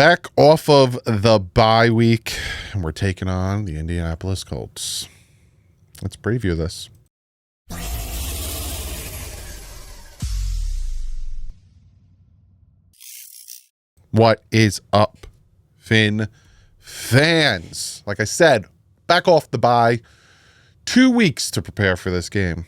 Back off of the bye week, and we're taking on the Indianapolis Colts. Let's preview this. What is up, Finn fans? Like I said, back off the bye. 2 weeks to prepare for this game.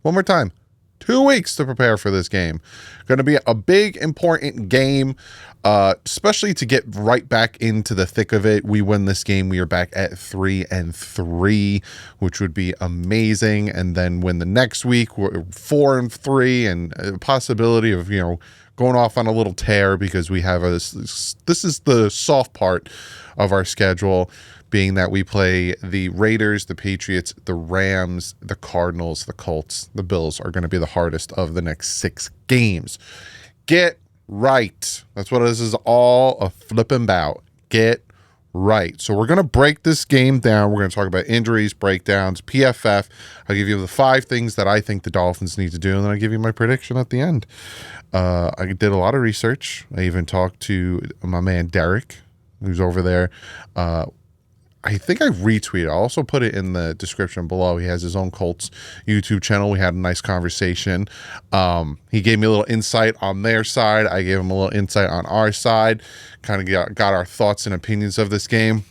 One more time. 2 weeks to prepare for this game. Going to be a big, important game, especially to get right back into the thick of it. We win this game, we are back at 3-3, which would be amazing. And then win the next week, we're 4-3, and a possibility of, going off on a little tear because we have this is the soft part of our schedule, being that we play the Raiders, the Patriots, the Rams, the Cardinals, the Colts. The Bills are going to be the hardest of the next 6 games. Get right. That's what this is all a flipping about. Get right. So we're going to break this game down. We're going to talk about injuries, breakdowns, PFF. I'll give you the 5 things that I think the Dolphins need to do, and then I'll give you my prediction at the end. I did a lot of research. I even talked to my man Derek, who's over there. I think I retweeted. I'll also put it in the description below. He has his own Colts YouTube channel. We had a nice conversation. He gave me a little insight on their side. I gave him a little insight on our side. Kind of got our thoughts and opinions of this game.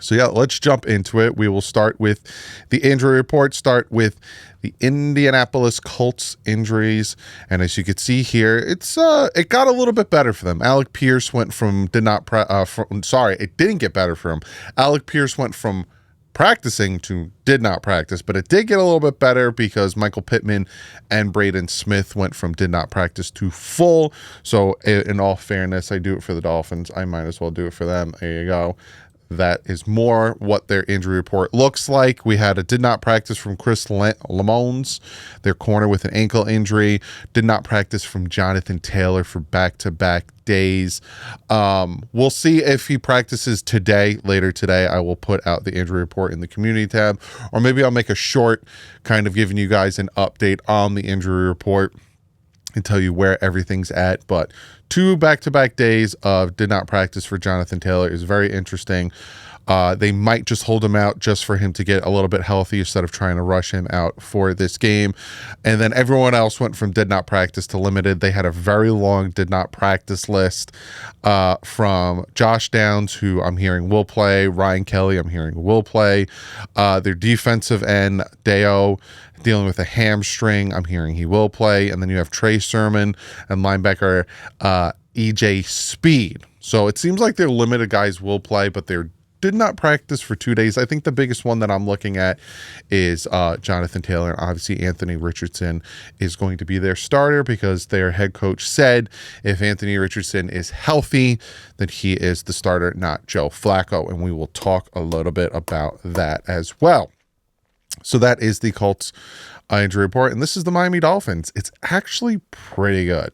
So yeah, let's jump into it. We will start with the injury report, start with the Indianapolis Colts injuries. And as you can see here, it got a little bit better for them. Alec Pierce went from it didn't get better for him. Alec Pierce went from practicing to did not practice, but it did get a little bit better because Michael Pittman and Braden Smith went from did not practice to full. So in all fairness, I do it for the Dolphins. I might as well do it for them. There you go. That is more what their injury report looks like. We had a did not practice from Chris Lamons, their corner with an ankle injury. Did not practice from Jonathan Taylor for back-to-back days. We'll see if he practices today. Later today, I will put out the injury report in the community tab, or maybe I'll make a short kind of giving you guys an update on the injury report and tell you where everything's at. But 2 back-to-back days of did not practice for Jonathan Taylor is very interesting. They might just hold him out just for him to get a little bit healthy instead of trying to rush him out for this game. And then everyone else went from did not practice to limited. They had a very long did not practice list from Josh Downs, who I'm hearing will play. Ryan Kelly, I'm hearing will play. Their defensive end, Deo, dealing with a hamstring. I'm hearing he will play. And then you have Trey Sermon and linebacker EJ Speed. So it seems like their limited guys will play, but they're did not practice for 2 days. I think the biggest one that I'm looking at is Jonathan Taylor. Obviously, Anthony Richardson is going to be their starter because their head coach said if Anthony Richardson is healthy, then he is the starter, not Joe Flacco. And we will talk a little bit about that as well. So that is the Colts injury report. And this is the Miami Dolphins. It's actually pretty good.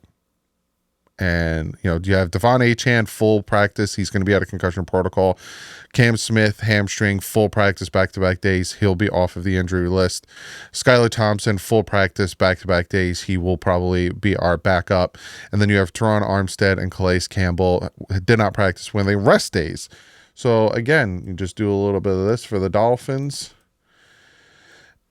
And, you have Devon Achane, full practice. He's going to be out of concussion protocol. Cam Smith, hamstring, full practice, back-to-back days. He'll be off of the injury list. Skylar Thompson, full practice, back-to-back days. He will probably be our backup. And then you have Teron Armstead and Calais Campbell, did not practice when they rest days. So, again, you just do a little bit of this for the Dolphins.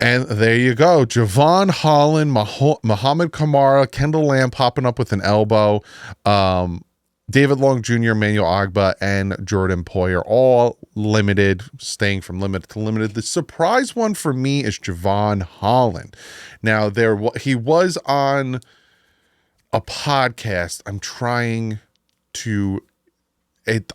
And there you go. Javon Holland, Muhammad Kamara, Kendall Lamb popping up with an elbow. David Long Jr., Emmanuel Ogbah, and Jordan Poyer all limited, staying from limited to limited. The surprise one for me is Javon Holland. Now, he was on a podcast. I'm trying to...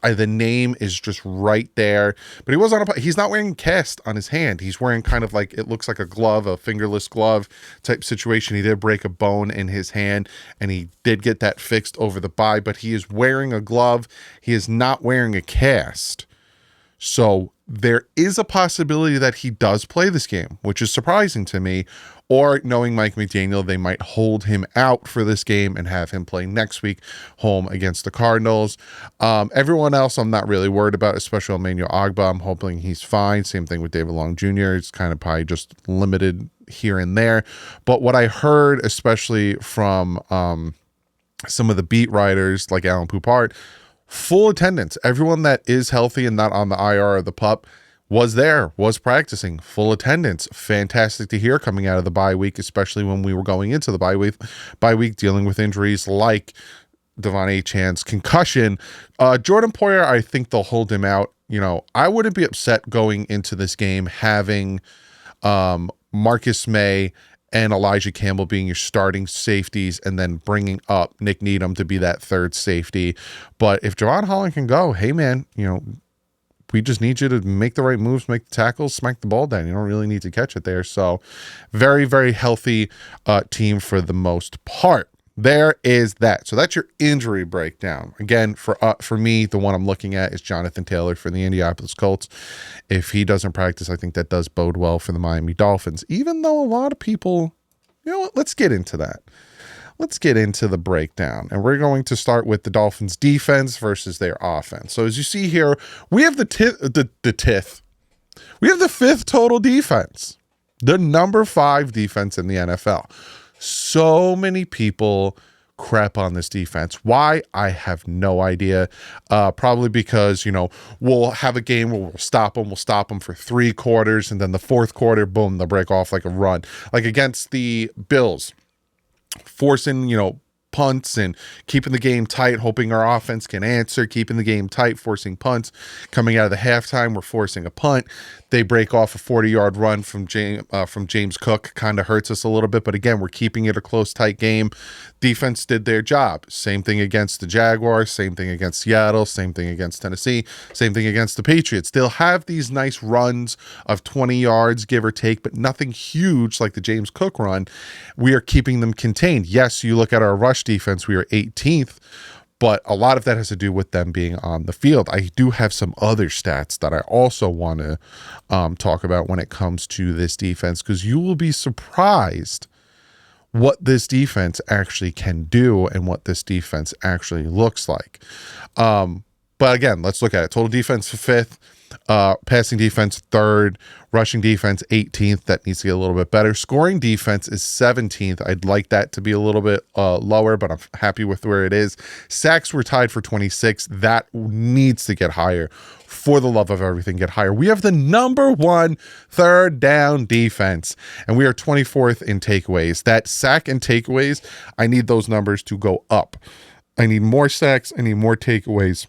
the name is just right there, but he was he's not wearing a cast on his hand. He's wearing kind of like, it looks like a glove, a fingerless glove type situation. He did break a bone in his hand and he did get that fixed over the bye, but he is wearing a glove. He is not wearing a cast. So there is a possibility that he does play this game, which is surprising to me. Or knowing Mike McDaniel, they might hold him out for this game and have him play next week home against the Cardinals. Everyone else I'm not really worried about, especially Emmanuel Ogbah. I'm hoping he's fine. Same thing with David Long Jr. It's kind of probably just limited here and there. But what I heard, especially from some of the beat writers like Alan Poupart, full attendance. Everyone that is healthy and not on the IR or the PUP was there, was practicing, full attendance. Fantastic to hear coming out of the bye week, especially when we were going into the bye week dealing with injuries like Devon Achan's concussion. Jordan Poyer, I think they'll hold him out. You know, I wouldn't be upset going into this game having Marcus May and Elijah Campbell being your starting safeties and then bringing up Nick Needham to be that third safety. But if Javon Holland can go, hey man, you know, we just need you to make the right moves, make the tackles, smack the ball down. You don't really need to catch it there. So very, very healthy team for the most part. There is that. So that's your injury breakdown. Again, for me, the one I'm looking at is Jonathan Taylor for the Indianapolis Colts. If he doesn't practice, I think that does bode well for the Miami Dolphins, even though a lot of people, you know what, let's get into that. Let's get into the breakdown, and we're going to start with the Dolphins defense versus their offense. So as you see here, we have we have the fifth total defense, the number 5 defense in the NFL. So many people crap on this defense. Why? I have no idea. Probably because, you know, we'll have a game where we'll stop them for 3 quarters, and then the 4th quarter, boom, they'll break off like a run. Like against the Bills, forcing, you know, punts and keeping the game tight, hoping our offense can answer, keeping the game tight, forcing punts. Coming out of the halftime, we're forcing a punt. They break off a 40-yard run from James Cook. Kind of hurts us a little bit, but again, we're keeping it a close, tight game. Defense did their job. Same thing against the Jaguars, same thing against Seattle, same thing against Tennessee, same thing against the Patriots. They'll have these nice runs of 20 yards, give or take, but nothing huge like the James Cook run. We are keeping them contained. Yes, you look at our rush defense, we are 18th, but a lot of that has to do with them being on the field. I do have some other stats that I also want to talk about when it comes to this defense, because you will be surprised what this defense actually can do and what this defense actually looks like. But again, let's look at it. Total defense 5th, passing defense 3rd, rushing defense 18th. That needs to get a little bit better. Scoring defense is 17th. I'd like that to be a little bit lower, but I'm happy with where it is. Sacks were tied for 26th. That needs to get higher. For the love of everything, get higher. We have the number 1 third down defense, and we are 24th in takeaways. That sack and takeaways, I need those numbers to go up. I need more sacks. I need more takeaways.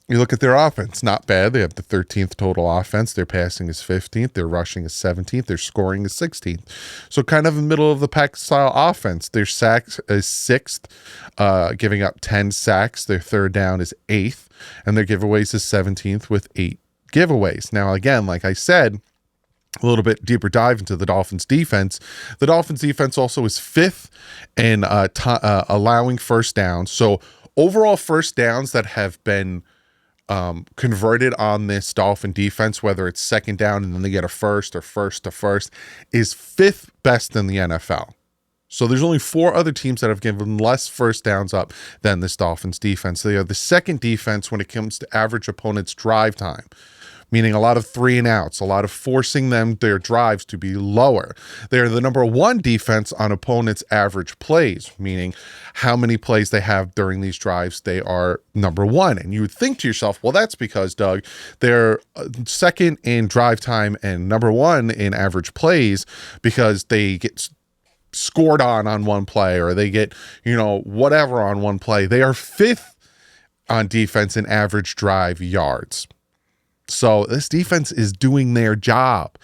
You look at their offense, not bad. They have the 13th total offense. Their passing is 15th. Their rushing is 17th. Their scoring is 16th. So kind of a middle of the pack style offense. Their sacks is 6th, giving up 10 sacks. Their third down is 8th, and their giveaways is 17th with 8 giveaways. Now, again, like I said, a little bit deeper dive into the Dolphins defense. The Dolphins defense also is 5th in allowing first downs. So overall first downs that have been converted on this Dolphin defense, whether it's second down and then they get a first or first to first, is 5th best in the NFL. So there's only 4 other teams that have given less first downs up than this Dolphins defense. They are the second defense when it comes to average opponent's drive time, meaning a lot of 3 and outs, a lot of forcing their drives to be lower. They're the number 1 defense on opponents' average plays, meaning how many plays they have during these drives. They are number 1. And you would think to yourself, well, that's because, Doug, they're second in drive time and number 1 in average plays because they get scored on one play, or they get, you know, whatever on one play. They are 5th on defense in average drive yards. So this defense is doing their job.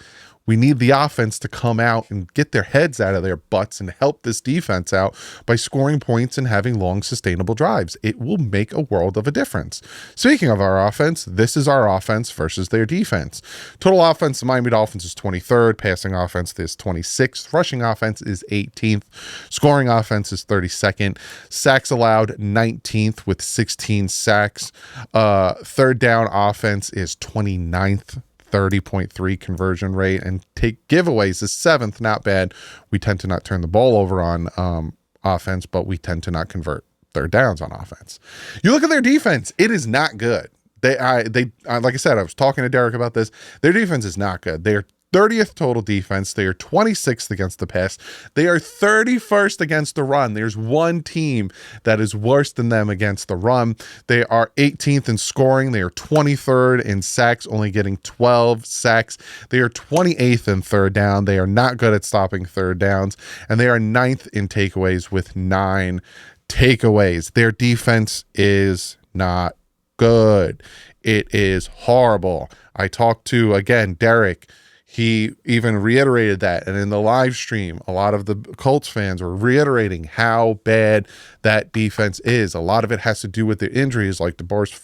We need the offense to come out and get their heads out of their butts and help this defense out by scoring points and having long, sustainable drives. It will make a world of a difference. Speaking of our offense, this is our offense versus their defense. Total offense, the Miami Dolphins is 23rd. Passing offense is 26th. Rushing offense is 18th. Scoring offense is 32nd. Sacks allowed, 19th with 16 sacks. Third down offense is 29th. 30.3 conversion rate, and take giveaways is 7th. Not bad. We tend to not turn the ball over on offense, but we tend to not convert third downs on offense. You look at their defense, it is not good. They like I said, I was talking to Derek about this. Their defense is not good. They're 30th total defense. They are 26th against the pass. They are 31st against the run. There's one team that is worse than them against the run. They are 18th in scoring. They are 23rd in sacks, only getting 12 sacks. They are 28th in third down. They are not good at stopping third downs. And they are 9th in takeaways with 9 takeaways. Their defense is not good. It is horrible. I talked to, again, Derek. He even reiterated that. And in the live stream, a lot of the Colts fans were reiterating how bad that defense is. A lot of it has to do with the injuries, like Buckner.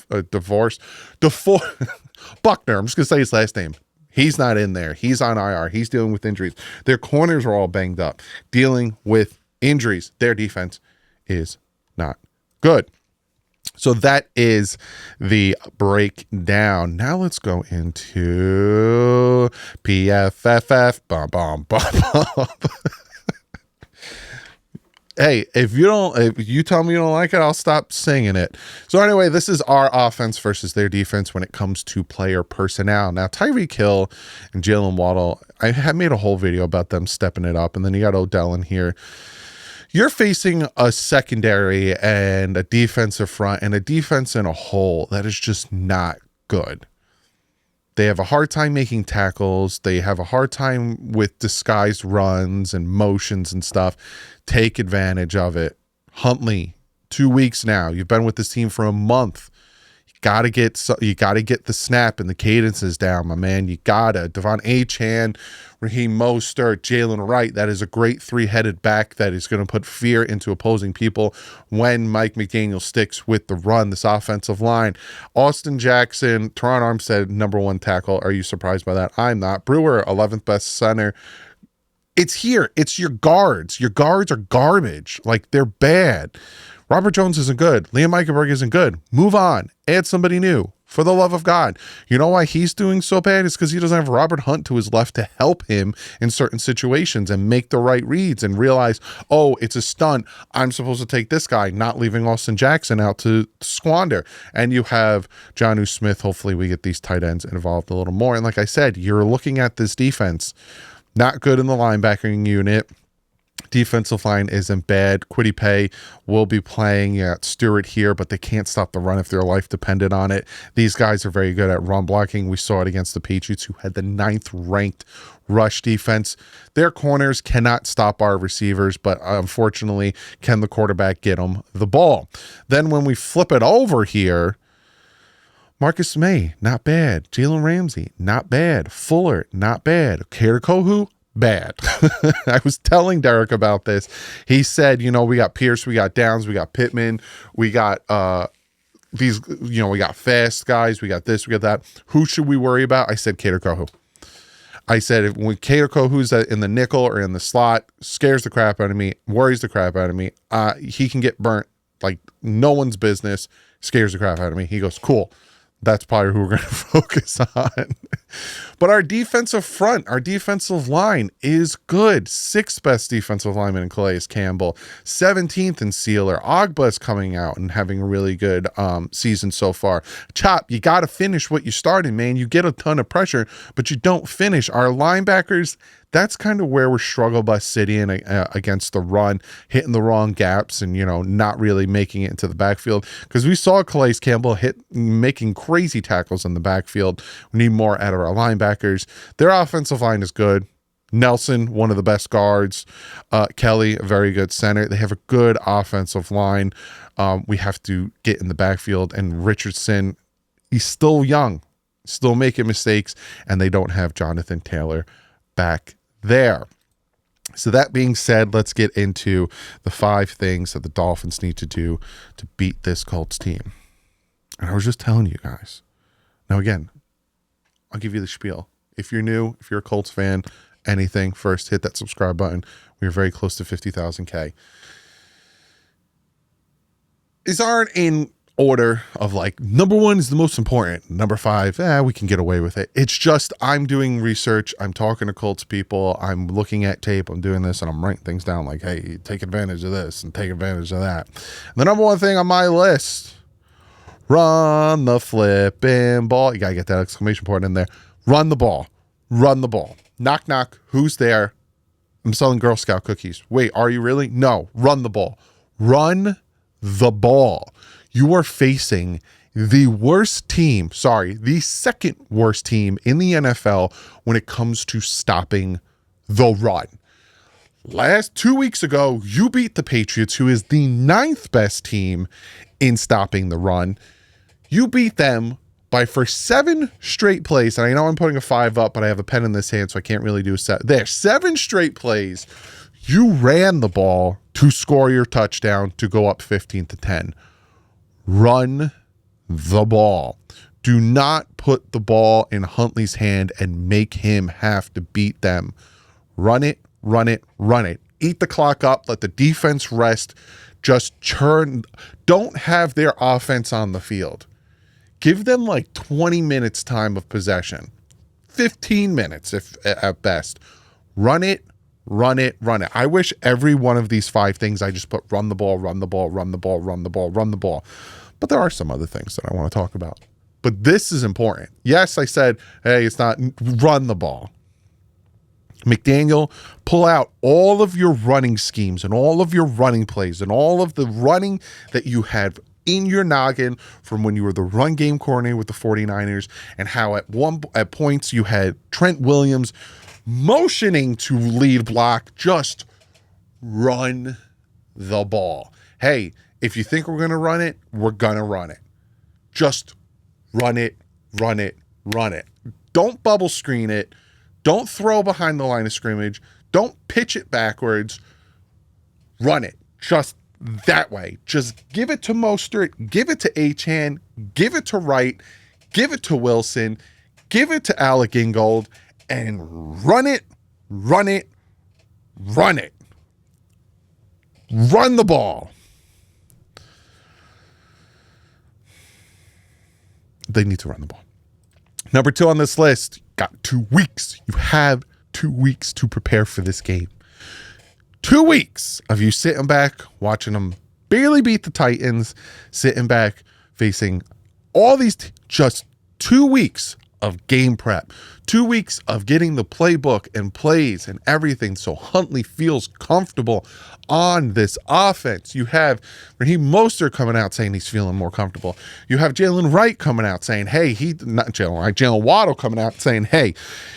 I'm just going to say his last name. He's not in there. He's on IR. He's dealing with injuries. Their corners are all banged up, dealing with injuries. Their defense is not good. So that is the breakdown. Now let's go into PFFF. Bum, bum, bum, bum. Hey, if you tell me you don't like it, I'll stop singing it. So anyway, this is our offense versus their defense when it comes to player personnel. Now, Tyreek Hill and Jalen Waddle, I have made a whole video about them stepping it up, and then you got Odell in here. You're facing a secondary and a defensive front and a defense in a whole that is just not good. They have a hard time making tackles. They have a hard time with disguised runs and motions and stuff. Take advantage of it. Huntley, 2 weeks now. You've been with this team for a month. You gotta get the snap and the cadences down, my man. You gotta. Devon Achane, Raheem Mostert, Jalen Wright. That is a great three-headed back that is going to put fear into opposing people when Mike McDaniel sticks with the run. This offensive line. Austin Jackson, Teron Armstead, #1 tackle. Are you surprised by that? I'm not. Brewer, 11th best center. It's here. It's your guards. Your guards are garbage. Like, they're bad. Robert Jones isn't good. Liam Eichenberg isn't good. Move on. Add somebody new. For the love of God. You know why he's doing so bad? It's because he doesn't have Robert Hunt to his left to help him in certain situations and make the right reads and realize, oh, it's a stunt. I'm supposed to take this guy, not leaving Austin Jackson out to squander. And you have Jonnu Smith. Hopefully we get these tight ends involved a little more. And like I said, you're looking at this defense. Not good in the linebacking unit. Defensive line isn't bad. Kwity Paye will be playing Stewart here, but they can't stop the run if their life depended on it. These guys are very good at run blocking. We saw it against the Patriots, who had the 9th ranked rush defense. Their corners cannot stop our receivers, but unfortunately, can the quarterback get them the ball? Then when we flip it over here, Marcus May, not bad. Jalen Ramsey, not bad. Fuller, not bad. Kader Kohu, bad. I was telling Derek about this. He said, we got Pierce, we got Downs, we got Pittman, we got these, we got fast guys, we got this, we got that. Who should we worry about? I said Kader Kohu. I said when Kader Kohu's in the nickel or in the slot, scares the crap out of me, worries the crap out of me. He can get burnt like no one's business, scares the crap out of me. He goes, cool. That's probably who we're going to focus on. But our defensive front, our defensive line is good. 6th best defensive lineman in Calais Campbell. 17th in Sealer. Ogba is coming out and having a really good season so far. Chop, you got to finish what you started, man. You get a ton of pressure, but you don't finish. Our linebackers, that's kind of where we're struggled by City and against the run, hitting the wrong gaps and, not really making it into the backfield. Because we saw Calais Campbell making crazy tackles in the backfield. We need more out of our linebackers. Their offensive line is good. Nelson, one of the best guards. Kelly, a very good center. They have a good offensive line. We have to get in the backfield. And Richardson, he's still young, still making mistakes. And they don't have Jonathan Taylor back there. So that being said, let's get into the 5 things that the Dolphins need to do to beat this Colts team. And I was just telling you guys. Now, again, I'll give you the spiel. If you're new, if you're a Colts fan, anything, first hit that subscribe button. We're very close to 50,000K. These aren't in order of like, number 1 is the most important. Number 5, we can get away with it. It's just I'm doing research. I'm talking to Colts people. I'm looking at tape. I'm doing this and I'm writing things down like, hey, take advantage of this and take advantage of that. And the number 1 thing on my list, run the flipping ball. You got to get that exclamation point in there. Run the ball. Run the ball. Knock, knock. Who's there? I'm selling Girl Scout cookies. Wait, are you really? No. Run the ball. Run the ball. You are facing the worst team, the second worst team in the NFL when it comes to stopping the run. 2 weeks ago, you beat the Patriots, who is the 9th best team in stopping the run. You beat them for 7 straight plays. And I know I'm putting a 5 up, but I have a pen in this hand, so I can't really do a set. There, 7 straight plays. You ran the ball to score your touchdown to go up 15-10. Run the ball. Do not put the ball in Huntley's hand and make him have to beat them. Run it, run it, run it. Eat the clock up. Let the defense rest. Just churn. Don't have their offense on the field. Give them like 20 minutes time of possession. 15 minutes if at best. Run it, run it, run it. I wish every one of these 5 things I just put run the ball, run the ball, run the ball, run the ball, run the ball. But there are some other things that I want to talk about. But this is important. Yes, I said, hey, it's not run the ball. McDaniel, pull out all of your running schemes and all of your running plays and all of the running that you had in your noggin from when you were the run game coordinator with the 49ers, and how at points you had Trent Williams motioning to lead block. Just run the ball. Hey, if you think we're going to run it, we're going to run it. Just run it, run it, run it. Don't bubble screen it. Don't throw behind the line of scrimmage. Don't pitch it backwards. Run it. Just that way. Just give it to Mostert. Give it to Achane. Give it to Wright. Give it to Wilson. Give it to Alec Ingold. And run it, run it, run it. Run the ball. They need to run the ball. Number 2 on this list, got 2 weeks. You have 2 weeks to prepare for this game. 2 weeks of you sitting back, watching them barely beat the Titans, sitting back, facing all these, just 2 weeks of game prep, 2 weeks of getting the playbook and plays and everything so Huntley feels comfortable on this offense. You have Raheem Mostert coming out saying he's feeling more comfortable. You have Jalen Wright coming out saying, hey, Jalen Waddle coming out saying, hey,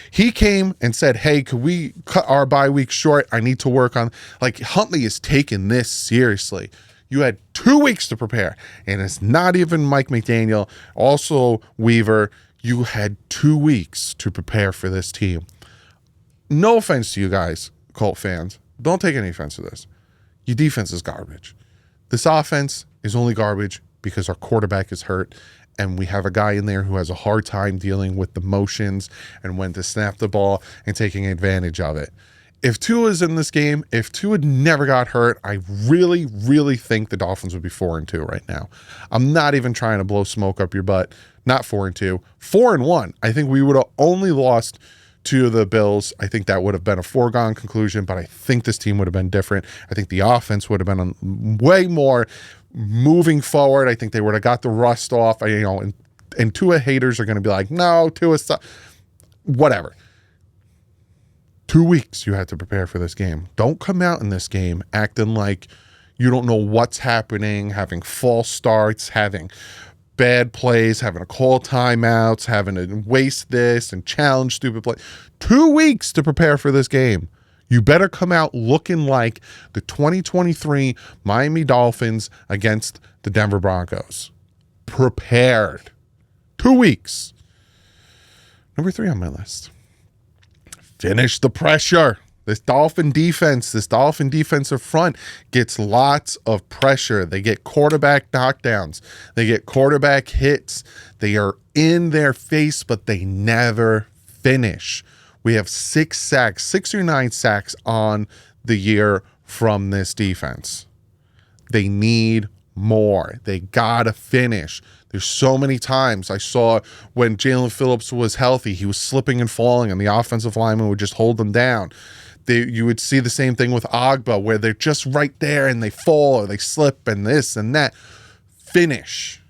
he came and said, hey, could we cut our bye week short? I need to work on, like, Huntley is taking this seriously. You had 2 weeks to prepare, and it's not even Mike McDaniel. Also, Weaver, you had 2 weeks to prepare for this team. No offense to you guys, Colt fans. Don't take any offense to this. Your defense is garbage. This offense is only garbage because our quarterback is hurt, and we have a guy in there who has a hard time dealing with the motions and when to snap the ball and taking advantage of it. If Tua's in this game, if Tua never got hurt, I really, really think the Dolphins would be 4-2 right now. I'm not even trying to blow smoke up your butt. Not 4-2, 4-1. I think we would have only lost to the Bills. I think that would have been a foregone conclusion, but I think this team would have been different. I think the offense would have been way more moving forward. I think they would have got the rust off. And Tua haters are going to be like, no, Tua sucks. Whatever. 2 weeks you had to prepare for this game. Don't come out in this game acting like you don't know what's happening, having false starts, having bad plays, having to call timeouts, having to waste this and challenge stupid play. 2 weeks to prepare for this game. You better come out looking like the 2023 Miami Dolphins against the Denver Broncos. Prepared. 2 weeks. Number 3 on my list. Finish the pressure. This Dolphin defensive front gets lots of pressure. They get quarterback knockdowns. They get quarterback hits. They are in their face, but they never finish. We have 6 or 9 sacks on the year from this defense. They need more. They gotta finish. There's so many times I saw when Jalen Phillips was healthy, he was slipping and falling, and the offensive lineman would just hold them down. You would see the same thing with Agba, where they're just right there and they fall or they slip and this and that. Finish.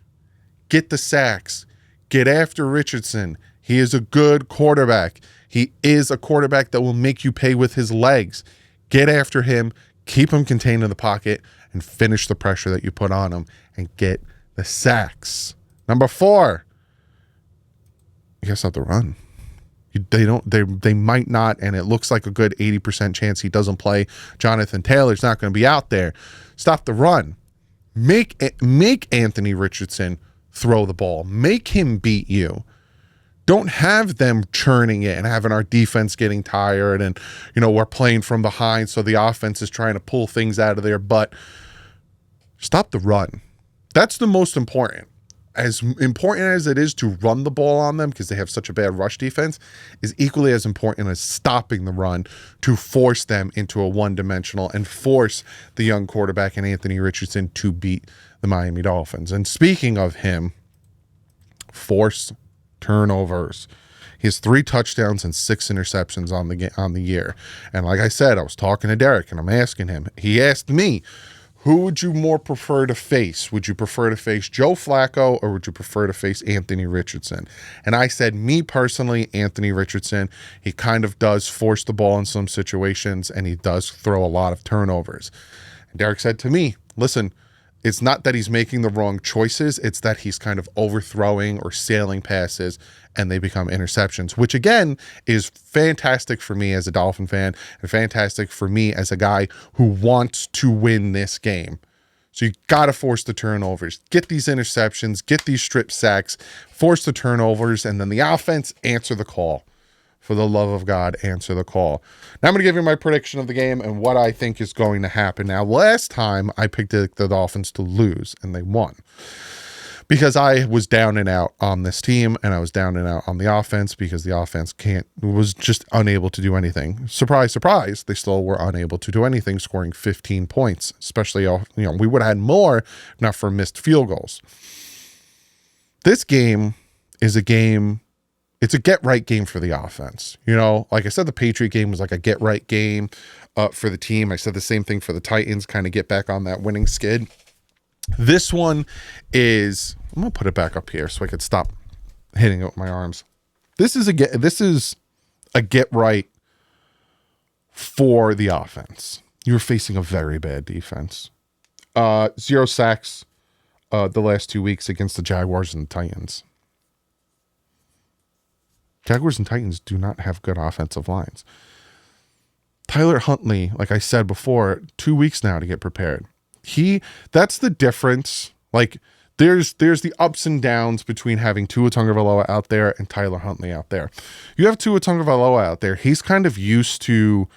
Get the sacks. Get after Richardson. He is a good quarterback. He is a quarterback that will make you pay with his legs. Get after him, keep him contained in the pocket, and finish the pressure that you put on him and get the sacks. Number 4, you gotta stop the run. They might not, and it looks like a good 80% chance he doesn't play. Jonathan Taylor's not going to be out there. Stop the run. Make Anthony Richardson throw the ball. Make him beat you. Don't have them churning it and having our defense getting tired and, we're playing from behind, so the offense is trying to pull things out of their butt. Stop the run. That's the most important. As important as it is to run the ball on them because they have such a bad rush defense, is equally as important as stopping the run to force them into a one-dimensional and force the young quarterback and Anthony Richardson to beat the Miami Dolphins. And speaking of him, force turnovers. He has 3 touchdowns and 6 interceptions on the year. And like I said, I was talking to Derek and I'm asking him. He asked me, who would you more prefer to face? Would you prefer to face Joe Flacco or would you prefer to face Anthony Richardson? And I said, me personally, Anthony Richardson. He kind of does force the ball in some situations and he does throw a lot of turnovers. And Derek said to me, listen, it's not that he's making the wrong choices. It's that he's kind of overthrowing or sailing passes and they become interceptions, which again is fantastic for me as a Dolphin fan and fantastic for me as a guy who wants to win this game. So you got to force the turnovers, get these interceptions, get these strip sacks, force the turnovers, and then the offense answer the call. For the love of God, answer the call. Now I'm going to give you my prediction of the game and what I think is going to happen. Now, last time I picked the Dolphins to lose, and they won. Because I was down and out on this team, and I was down and out on the offense because the offense was just unable to do anything. Surprise, surprise, they still were unable to do anything, scoring 15 points. Especially, we would have had more if not for missed field goals. This game is a game. It's a get-right game for the offense. Like I said, the Patriot game was like a get-right game for the team. I said the same thing for the Titans, kind of get back on that winning skid. This one is, I'm going to put it back up here so I could stop hitting it with my arms. This is a get-right for the offense. You're facing a very bad defense. 0 sacks the last 2 weeks against the Jaguars and the Titans. Jaguars and Titans do not have good offensive lines. Tyler Huntley, like I said before, 2 weeks now to get prepared. That's the difference. Like there's the ups and downs between having Tua Tagovailoa out there and Tyler Huntley out there. You have Tua Tagovailoa out there. He's kind of used to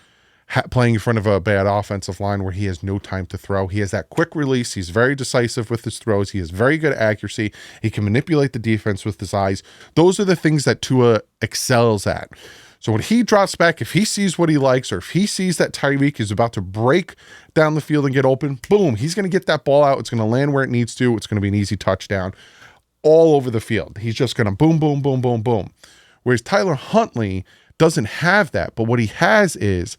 playing in front of a bad offensive line where he has no time to throw. He has that quick release. He's very decisive with his throws. He has very good accuracy. He can manipulate the defense with his eyes. Those are the things that Tua excels at. So when he drops back, if he sees what he likes, or if he sees that Tyreek is about to break down the field and get open, boom, he's going to get that ball out. It's going to land where it needs to. It's going to be an easy touchdown all over the field. He's just going to boom, boom, boom, boom, boom. Whereas Tyler Huntley doesn't have that. But what he has is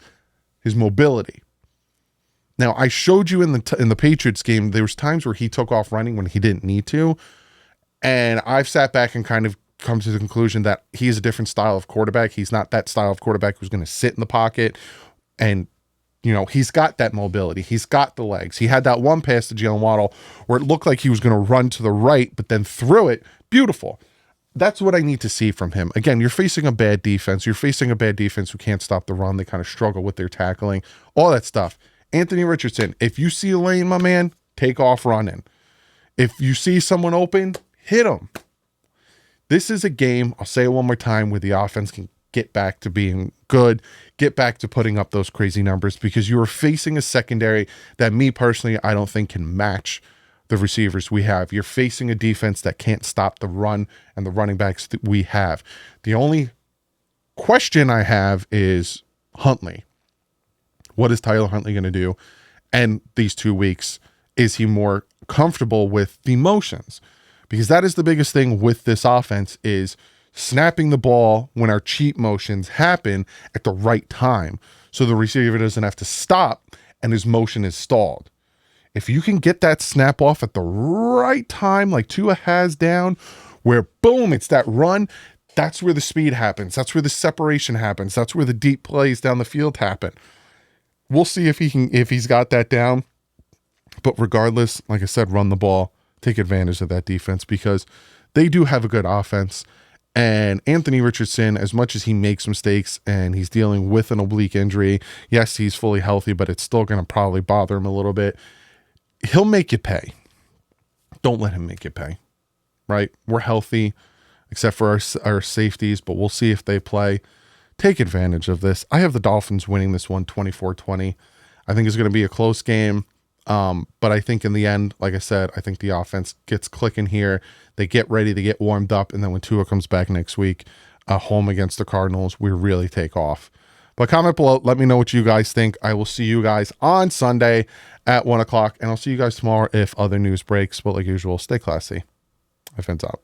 his mobility. Now, I showed you in the Patriots game, there was times where he took off running when he didn't need to. And I've sat back and kind of come to the conclusion that he's a different style of quarterback. He's not that style of quarterback who's going to sit in the pocket. And, he's got that mobility. He's got the legs. He had that one pass to Jalen Waddle where it looked like he was going to run to the right, but then threw it. Beautiful. That's what I need to see from him. Again, you're facing a bad defense. You're facing a bad defense who can't stop the run. They kind of struggle with their tackling, all that stuff. Anthony Richardson, if you see a lane, my man, take off running. If you see someone open, hit them. This is a game, I'll say it one more time, where the offense can get back to being good, get back to putting up those crazy numbers, because you are facing a secondary that me personally, I don't think can match the receivers we have. You're facing a defense that can't stop the run and the running backs that we have. The only question I have is Huntley. What is Tyler Huntley going to do? And these 2 weeks, is he more comfortable with the motions? Because that is the biggest thing with this offense, is snapping the ball when our cheat motions happen at the right time, so the receiver doesn't have to stop and his motion is stalled. If you can get that snap off at the right time, like Tua has down, where boom, it's that run, That's where the speed happens. That's where the separation happens. That's where the deep plays down the field happen. We'll see if he's got that down. But regardless, like I said, run the ball, take advantage of that defense because they do have a good offense. And Anthony Richardson, as much as he makes mistakes and he's dealing with an oblique injury, yes, he's fully healthy, but it's still going to probably bother him a little bit. He'll make you pay. Don't let him make you pay, right? We're healthy, except for our safeties, but we'll see if they play. Take advantage of this. I have the Dolphins winning this one 24-20. I think it's going to be a close game. But I think in the end, like I said, I think the offense gets clicking here. They get ready, they get warmed up, and then when Tua comes back next week, home against the Cardinals, we really take off. But comment below, let me know what you guys think. I will see you guys on Sunday at 1 o'clock, and I'll see you guys tomorrow if other news breaks. But like usual, stay classy. My friends out.